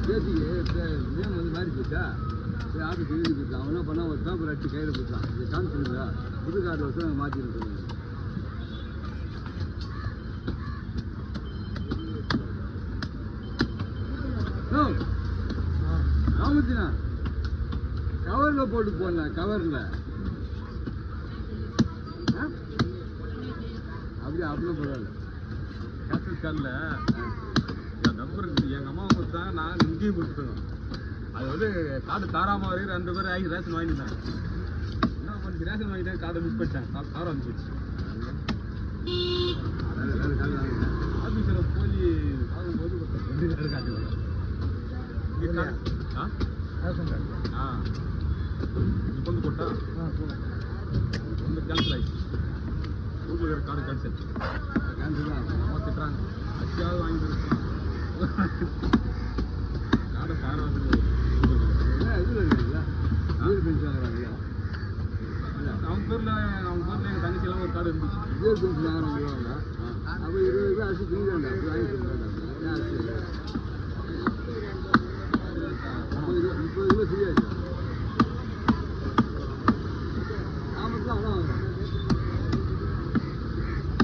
பேசிக்கு name வந்து மாறி போச்சா சரி ஆஃபீஸ் எழுதி போச்சு அவன் என்ன பண்ணால் ஒரு பேப்பர் அடிச்சு கையில் போட்டான் இது காமிச்சிருந்தா புது கார்டு வச்சு நாங்கள் மாற்றிருக்கோம் ராமத்தினா கவரில் போட்டு போடலாம் கவரில் அப்படியே அப்படியே போடாது கேப்டன் கார்டில் என் நம்பருக்கு எங்கள் அம்மா கொடுத்தாங்க நான் இங்கேயும் கொடுத்துட்டோம் அது வந்து கார்டு தாராம வரைக்கும் 2 பேர் ஆகி ரேஷன் வாங்கிட்டாங்க என்ன பண்ணி ரேஷன் வாங்கிட்டேன் கார்டை மிஸ் பண்ணிட்டேன் கார் வந்து போச்சு ஆஃபீஸில் போய் வாங்கும்போது 2 கார்டு காட்டுது ரேஷன் கார்டு இப்போ வந்து போட்டா வந்து கேன்சல் ஆகிடுச்சு ஊரில் கார்டு கேன்சல் கேன்சல் தான் அம்மா திட்டுறாங்க அச்சியாவது வாங்கி கொடுக்கலாம் கார்டை தாரம் வந்து இதில் இருக்குல்ல வீடு பென்ஷன் வாங்குறாங்க அவங்க பேரில் எங்கள் தங்கச்சியெல்லாம் ஒரு கார்டு இருந்துச்சு வீடு பென்ஷன் வாங்குறாங்க அப்போ 20 ரூபா அரிசி தீங்காங்க அப்படி வாங்கி கொடுக்குறாங்க ஏன் அரிசி 30 கிலோ ஃப்ரீ ஆச்சு